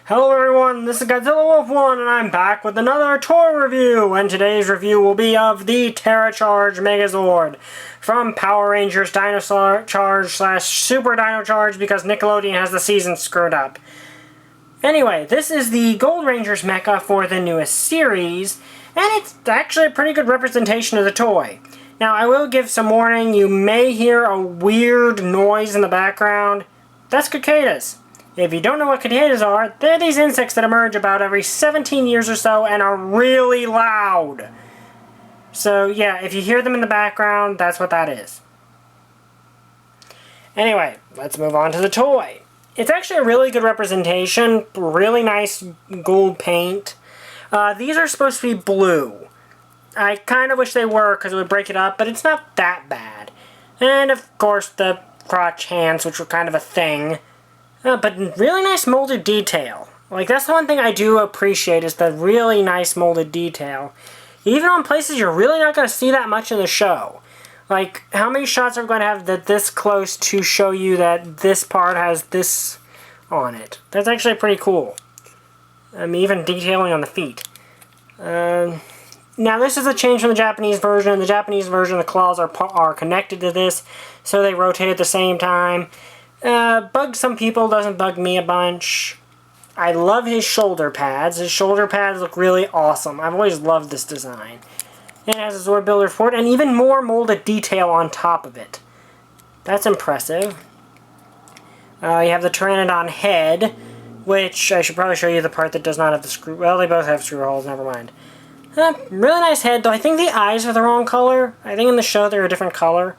Hello everyone, this is Godzilla Wolf 1 and I'm back with another toy review, and today's review will be of the Pteracharge Megazord from Power Rangers Dino Charge / Super Dino Charge because Nickelodeon has the season screwed up. Anyway, this is the Gold Rangers mecha for the newest series, and it's actually a pretty good representation of the toy. Now, I will give some warning, you may hear a weird noise in the background. That's cicadas. If you don't know what cicadas are, they're these insects that emerge about every 17 years or so and are really loud. So yeah, if you hear them in the background, that's what that is. Anyway, let's move on to the toy. It's actually a really good representation, really nice gold paint. These are supposed to be blue. I kind of wish they were because it would break it up, but it's not that bad. And of course the crotch hands, which were kind of a thing. But really nice molded detail. Like, that's the one thing I do appreciate, is the really nice molded detail. Even on places you're really not going to see that much in the show. Like, how many shots are we going to have that this close to show you that this part has this on it? That's actually pretty cool. Even detailing on the feet. Now, this is a change from the Japanese version. In the Japanese version, the claws are connected to this, so they rotate at the same time. Bugs some people, doesn't bug me a bunch. I love his shoulder pads. His shoulder pads look really awesome. I've always loved this design. It has a Zord builder for it, and even more molded detail on top of it. That's impressive. You have the Pteranodon head, which I should probably show you the part that does not have the screw. Well, they both have screw holes, never mind. Really nice head, though I think the eyes are the wrong color. I think in the show they're a different color.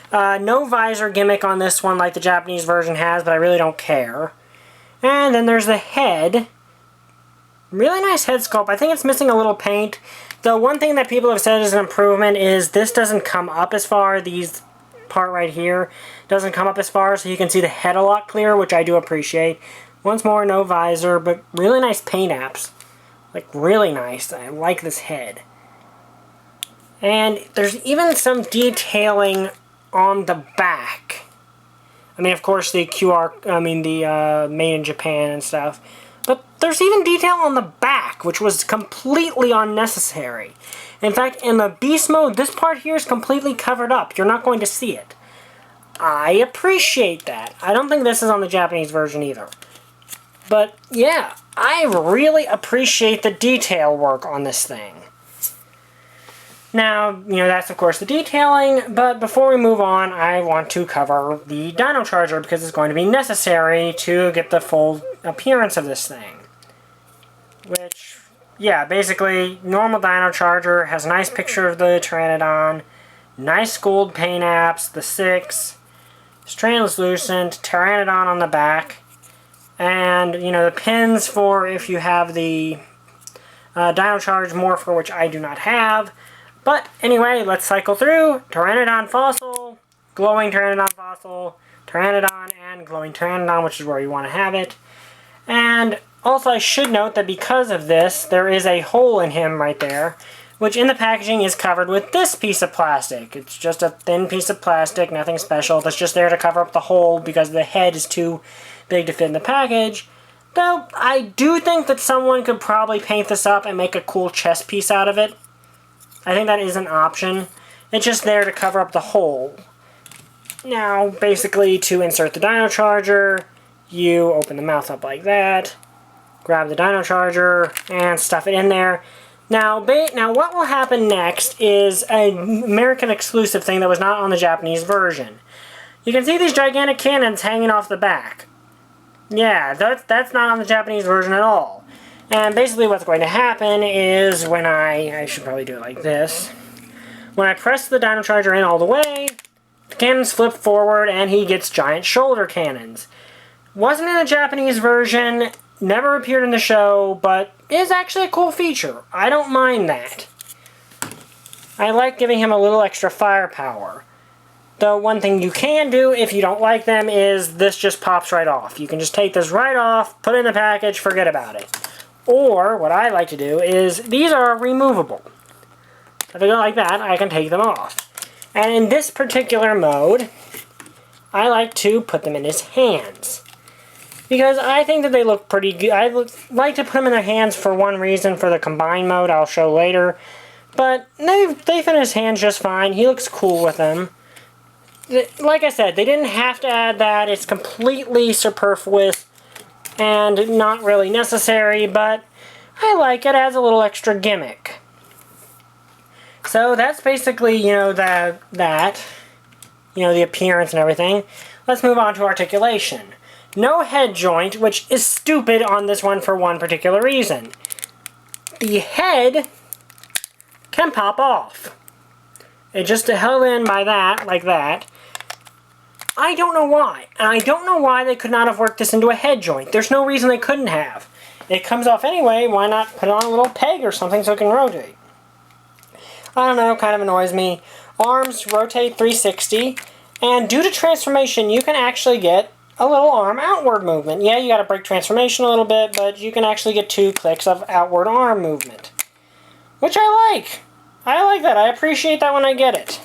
No visor gimmick on this one like the Japanese version has, but I really don't care. And then there's the head. Really nice head sculpt. I think it's missing a little paint. The one thing that people have said is an improvement is this doesn't come up as far. These part right here doesn't come up as far, so you can see the head a lot clearer, which I do appreciate. Once more, no visor, but really nice paint apps. Like, really nice. I like this head. And there's even some detailing on the back. Of course, the made in Japan and stuff. But there's even detail on the back, which was completely unnecessary. In fact, in the Beast Mode, this part here is completely covered up. You're not going to see it. I appreciate that. I don't think this is on the Japanese version either. But, yeah, I really appreciate the detail work on this thing. Now, that's of course the detailing, but before we move on, I want to cover the Dino Charger because it's going to be necessary to get the full appearance of this thing. Which, yeah, basically, normal Dino Charger has a nice picture of the Pteranodon, nice gold paint apps, the 6, it's translucent, Pteranodon on the back, and, the pins for if you have the Dino Charge Morpher, which I do not have. But anyway, let's cycle through. Pteranodon Fossil, Glowing Pteranodon Fossil, Pteranodon, and Glowing Pteranodon, which is where you want to have it. And also I should note that because of this, there is a hole in him right there, which in the packaging is covered with this piece of plastic. It's just a thin piece of plastic, nothing special. That's just there to cover up the hole because the head is too big to fit in the package. Though, I do think that someone could probably paint this up and make a cool chest piece out of it. I think that is an option. It's just there to cover up the hole. Now, basically, to insert the Dino Charger, you open the mouth up like that, grab the Dino Charger, and stuff it in there. Now, what will happen next is an American exclusive thing that was not on the Japanese version. You can see these gigantic cannons hanging off the back. Yeah, that's not on the Japanese version at all. And basically what's going to happen is when I should probably do it like this. When I press the Dino Charger in all the way, the cannons flip forward and he gets giant shoulder cannons. Wasn't in the Japanese version, never appeared in the show, but is actually a cool feature. I don't mind that. I like giving him a little extra firepower. Though one thing you can do if you don't like them is this just pops right off. You can just take this right off, put it in the package, forget about it. Or, what I like to do is, these are removable. If I go like that, I can take them off. And in this particular mode, I like to put them in his hands. because I think that they look pretty good. I like to put them in their hands for one reason, for the combined mode I'll show later. But they fit in his hands just fine. He looks cool with them. Like I said, they didn't have to add that. It's completely superfluous and not really necessary, but I like it as a little extra gimmick. So that's basically, you know, the appearance and everything. Let's move on to articulation. No head joint, which is stupid on this one for one particular reason. The head can pop off. It just held in by that, like that. I don't know why. And I don't know why they could not have worked this into a head joint. There's no reason they couldn't have. It comes off anyway, why not put it on a little peg or something so it can rotate? I don't know, kind of annoys me. Arms rotate 360, and due to transformation, you can actually get a little arm outward movement. Yeah, you gotta break transformation a little bit, but you can actually get 2 clicks of outward arm movement. Which I like. I like that. I appreciate that when I get it.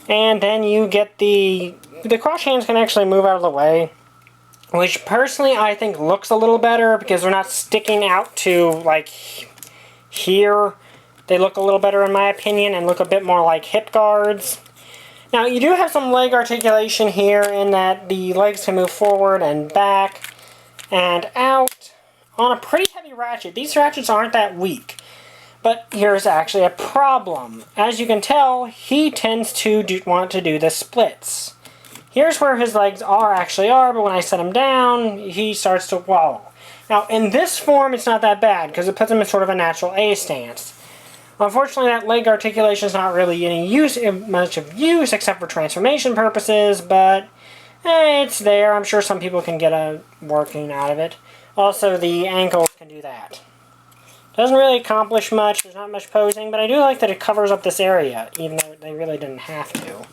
And then you get the cross hands can actually move out of the way, which personally I think looks a little better because they're not sticking out to, like, here. They look a little better in my opinion and look a bit more like hip guards. Now you do have some leg articulation here in that the legs can move forward and back and out on a pretty heavy ratchet. These ratchets aren't that weak. But here's actually a problem. As you can tell, he tends to want to do the splits. Here's where his legs actually are, but when I set him down, he starts to wobble. Now, in this form, it's not that bad, because it puts him in sort of a natural A stance. Unfortunately, that leg articulation is not really much of use, except for transformation purposes, but it's there. I'm sure some people can get a working out of it. Also, the ankles can do that. Doesn't really accomplish much, there's not much posing, but I do like that it covers up this area, even though they really didn't have to.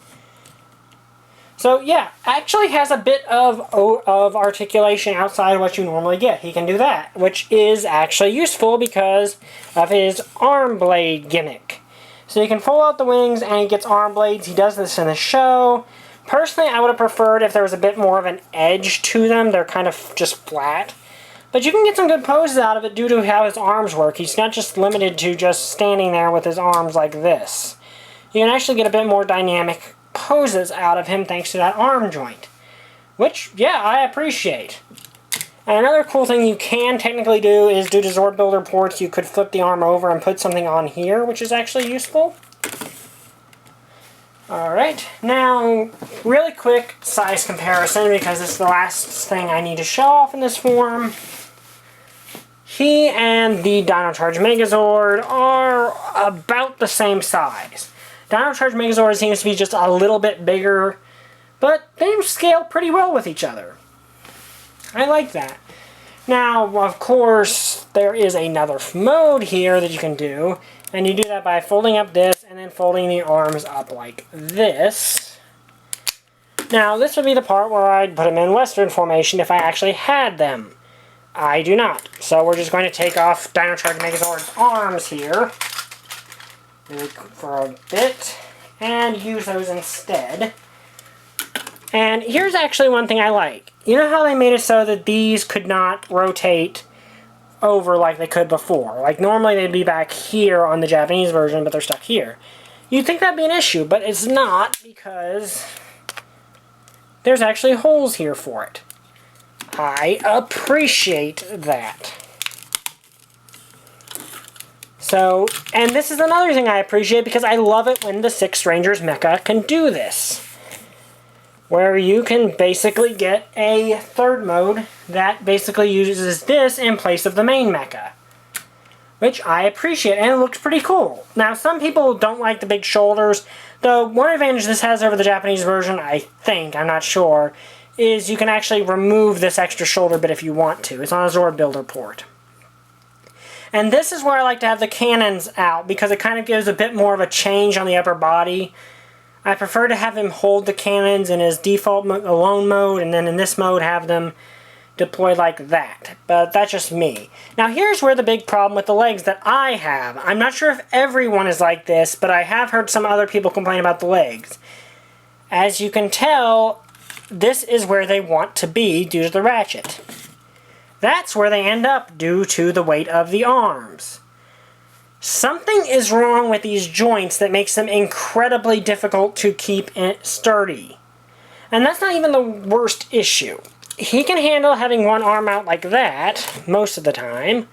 So yeah, actually has a bit of articulation outside of what you normally get. He can do that, which is actually useful because of his arm blade gimmick. So you can fold out the wings and he gets arm blades. He does this in the show. Personally, I would have preferred if there was a bit more of an edge to them. They're kind of just flat. But you can get some good poses out of it due to how his arms work. He's not just limited to just standing there with his arms like this. You can actually get a bit more dynamic poses out of him thanks to that arm joint. Which, yeah, I appreciate. And another cool thing you can technically do is due to Zord Builder ports, you could flip the arm over and put something on here, which is actually useful. Alright, now, really quick size comparison because it's the last thing I need to show off in this form. He and the Dino Charge Megazord are about the same size. Dino Charge Megazord seems to be just a little bit bigger, but they scale pretty well with each other. I like that. Now, of course, there is another mode here that you can do, and you do that by folding up this and then folding the arms up like this. Now, this would be the part where I'd put them in Western formation if I actually had them. I do not. So we're just going to take off Dino Charge Megazord's arms here for a bit and use those instead. And here's actually one thing I like. You know how they made it so that these could not rotate over like they could before? Like normally they'd be back here on the Japanese version, but they're stuck here. You'd think that'd be an issue, but it's not because there's actually holes here for it. I appreciate that. So, and this is another thing I appreciate because I love it when the Six Rangers mecha can do this. Where you can basically get a third mode that basically uses this in place of the main mecha. Which I appreciate, and it looks pretty cool. Now, some people don't like the big shoulders. The one advantage this has over the Japanese version, I think, I'm not sure, is you can actually remove this extra shoulder bit if you want to. It's on a Zord Builder port. And this is where I like to have the cannons out, because it kind of gives a bit more of a change on the upper body. I prefer to have him hold the cannons in his default alone mode, and then in this mode have them deployed like that. But that's just me. Now here's where the big problem with the legs that I have. I'm not sure if everyone is like this, but I have heard some other people complain about the legs. As you can tell, this is where they want to be due to the ratchet. That's where they end up due to the weight of the arms. Something is wrong with these joints that makes them incredibly difficult to keep sturdy. And that's not even the worst issue. He can handle having one arm out like that most of the time.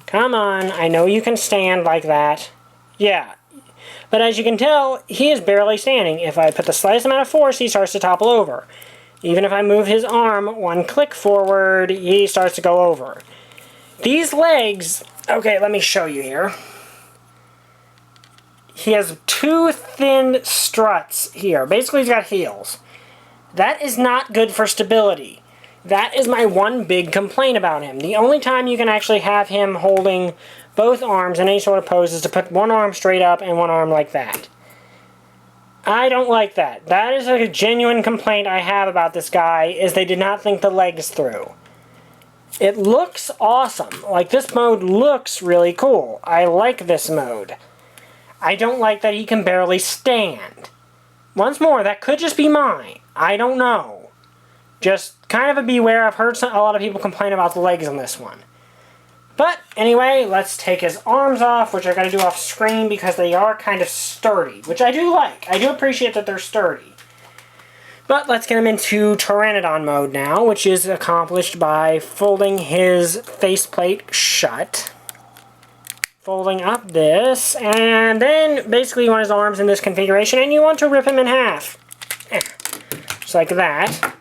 Come on, I know you can stand like that. Yeah. But as you can tell, he is barely standing. If I put the slightest amount of force, he starts to topple over. Even if I move his arm one click forward, he starts to go over. These legs... Okay, let me show you here. He has two thin struts here. Basically, he's got heels. That is not good for stability. That is my one big complaint about him. The only time you can actually have him holding both arms in any sort of pose is to put one arm straight up and one arm like that. I don't like that. That is a genuine complaint I have about this guy, is they did not think the legs through. It looks awesome. Like, this mode looks really cool. I like this mode. I don't like that he can barely stand. Once more, that could just be mine. I don't know. Just kind of a beware. I've heard a lot of people complain about the legs on this one. But anyway, let's take his arms off, which I gotta do off screen because they are kind of sturdy, which I do like. I do appreciate that they're sturdy. But let's get him into Pteranodon Mode now, which is accomplished by folding his faceplate shut. Folding up this, and then basically you want his arms in this configuration, and you want to rip him in half. Just like that.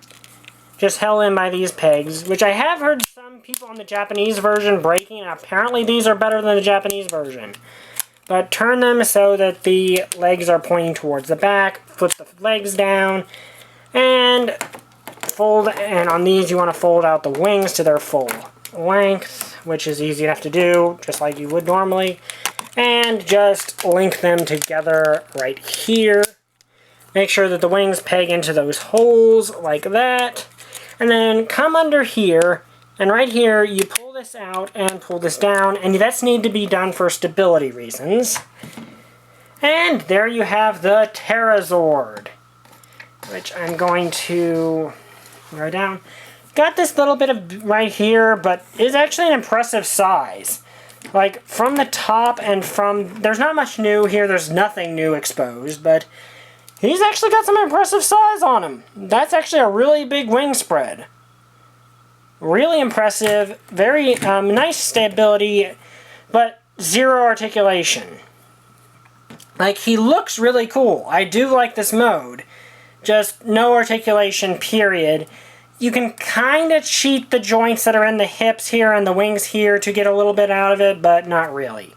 Just held in by these pegs, which I have heard some people on the Japanese version breaking, and apparently these are better than the Japanese version. But turn them so that the legs are pointing towards the back, flip the legs down, and fold, and on these you want to fold out the wings to their full length, which is easy enough to do, just like you would normally, and just link them together right here. Make sure that the wings peg into those holes like that. And then come under here, and right here you pull this out and pull this down, and that's need to be done for stability reasons. And there you have the Pterazord, which I'm going to write down. Got this little bit of right here, but it's actually an impressive size. Like, from the top and from... There's not much new here, there's nothing new exposed, but... He's actually got some impressive size on him. That's actually a really big wing spread. Really impressive. Very nice stability, but zero articulation. Like, he looks really cool. I do like this mode. Just no articulation, period. You can kind of cheat the joints that are in the hips here and the wings here to get a little bit out of it, but not really.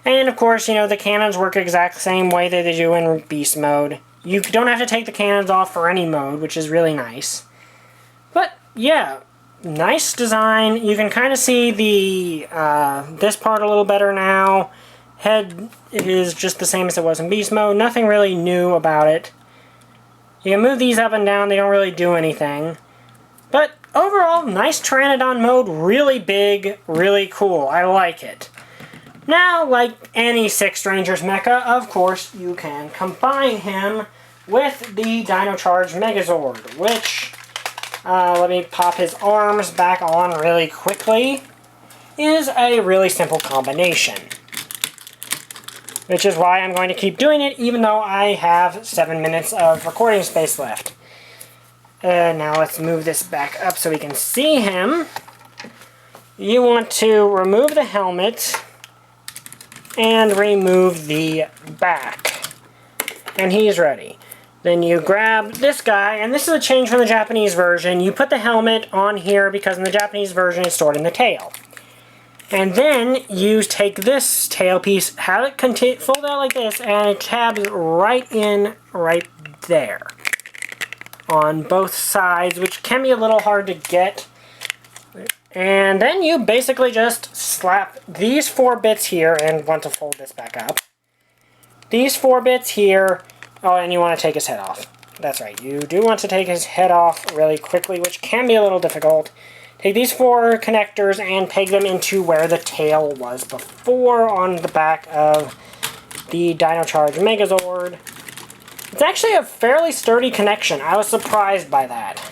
And of course, you know, the cannons work exact same way that they do in Beast Mode. You don't have to take the cannons off for any mode, which is really nice. But, yeah, nice design. You can kind of see the this part a little better now. Head is just the same as it was in Beast Mode. Nothing really new about it. You can move these up and down. They don't really do anything. But overall, nice Pteranodon Mode. Really big, really cool. I like it. Now, like any Six Rangers mecha, of course, you can combine him with the Dino Charge Megazord, which, let me pop his arms back on really quickly, is a really simple combination. Which is why I'm going to keep doing it, even though I have 7 minutes of recording space left. Now let's move this back up so we can see him. You want to remove the helmet and remove the back. And he's ready. Then you grab this guy, and this is a change from the Japanese version. You put the helmet on here because in the Japanese version it's stored in the tail. And then you take this tail piece, have it fold out like this, and it tabs right in right there. On both sides, which can be a little hard to get. And then you basically just slap these 4 bits here, and want to fold this back up. These 4 bits here, oh, and you want to take his head off. That's right, you do want to take his head off really quickly, which can be a little difficult. Take these 4 connectors and peg them into where the tail was before on the back of the Dino Charge Megazord. It's actually a fairly sturdy connection. I was surprised by that.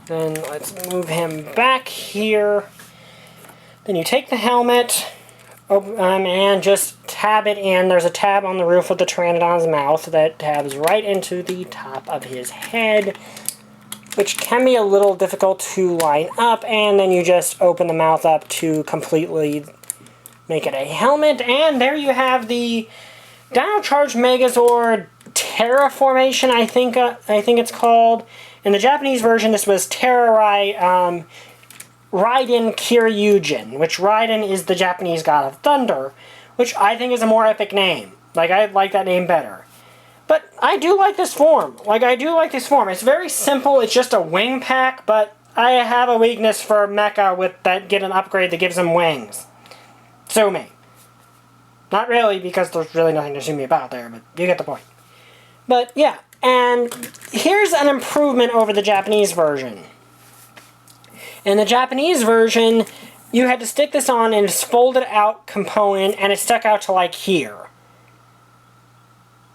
Then let's move him back here. Then you take the helmet and just tab it in. There's a tab on the roof of the Pteranodon's mouth that tabs right into the top of his head, which can be a little difficult to line up, and then you just open the mouth up to completely make it a helmet, and there you have the Dino Charge Megazord Terra formation, I think it's called. In the Japanese version, this was Terra Raiden Kiryujin, which Raiden is the Japanese god of thunder, which I think is a more epic name. Like, I like that name better. But I do like this form. It's very simple. It's just a wing pack, but I have a weakness for mecha that get an upgrade that gives them wings. Sue me. Not really, because there's really nothing to sue me about there, but you get the point. But yeah, and here's an improvement over the Japanese version. In the Japanese version, you had to stick this on and it's folded out component, and it stuck out to like here.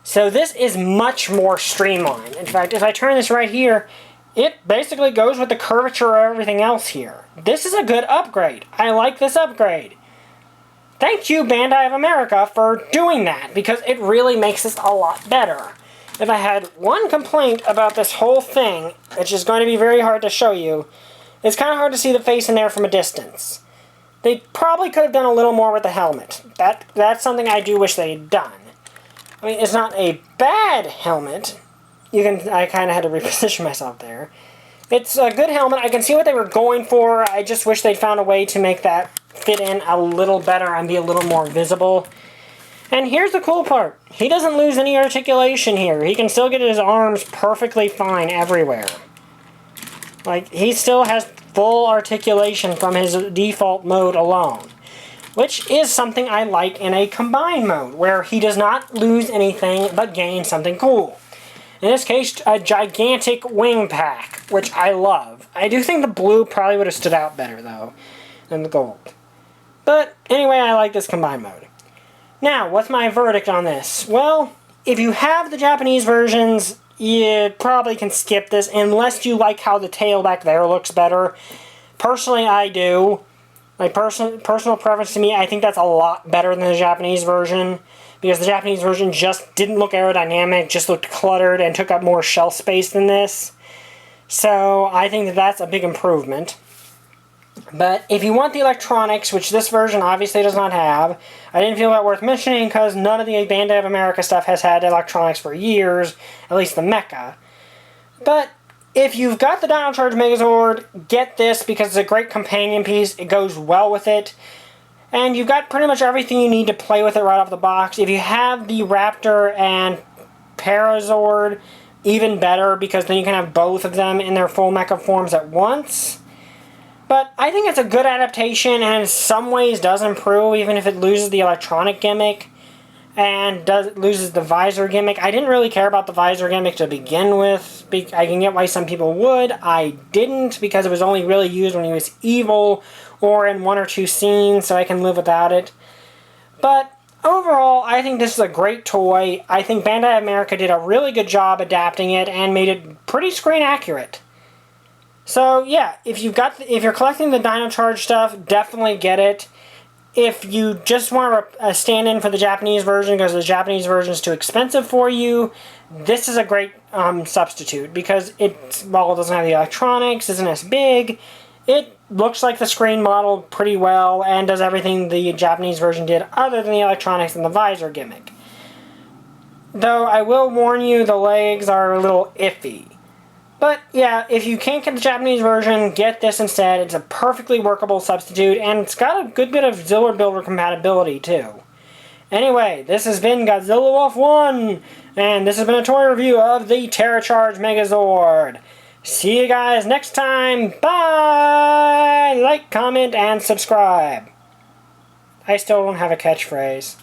So this is much more streamlined. In fact, if I turn this right here, it basically goes with the curvature of everything else here. This is a good upgrade. I like this upgrade. Thank you, Bandai of America, for doing that, because it really makes this a lot better. If I had one complaint about this whole thing, which is going to be very hard to show you, it's kind of hard to see the face in there from a distance. They probably could have done a little more with the helmet. That's something I do wish they'd done. I mean, it's not a bad helmet. I kind of had to reposition myself there. It's a good helmet. I can see what they were going for. I just wish they'd found a way to make that fit in a little better and be a little more visible. And here's the cool part. He doesn't lose any articulation here. He can still get his arms perfectly fine everywhere. Like, he still has full articulation from his default mode alone. Which is something I like in a combined mode, where he does not lose anything but gain something cool. In this case, a gigantic wing pack, which I love. I do think the blue probably would have stood out better, though, than the gold. But anyway, I like this combined mode. Now, what's my verdict on this? Well, if you have the Japanese versions, you probably can skip this, unless you like how the tail back there looks better. Personally, I do. My personal preference to me, I think that's a lot better than the Japanese version, because the Japanese version just didn't look aerodynamic, just looked cluttered, and took up more shelf space than this. So I think that that's a big improvement. But if you want the electronics, which this version obviously does not have, I didn't feel that worth mentioning because none of the Bandai of America stuff has had electronics for years, at least the mecha. But if you've got the Dino Charge Megazord, get this because it's a great companion piece. It goes well with it. And you've got pretty much everything you need to play with it right off the box. If you have the Raptor and Pterazord, even better, because then you can have both of them in their full mecha forms at once. But I think it's a good adaptation, and in some ways does improve, even if it loses the electronic gimmick and loses the visor gimmick. I didn't really care about the visor gimmick to begin with. I can get why some people would. I didn't, because it was only really used when he was evil or in one or two scenes, so I can live without it. But overall, I think this is a great toy. I think Bandai America did a really good job adapting it and made it pretty screen accurate. So yeah, if you're collecting the Dino Charge stuff, definitely get it. If you just want a stand-in for the Japanese version because the Japanese version is too expensive for you, this is a great substitute because it doesn't have the electronics, isn't as big. It looks like the screen model pretty well and does everything the Japanese version did other than the electronics and the visor gimmick. Though I will warn you, the legs are a little iffy. But yeah, if you can't get the Japanese version, get this instead. It's a perfectly workable substitute, and it's got a good bit of Zord Builder compatibility too. Anyway, this has been Godzilla Wolf 1, and this has been a toy review of the Pteracharge Megazord. See you guys next time. Bye! Like, comment, and subscribe. I still don't have a catchphrase.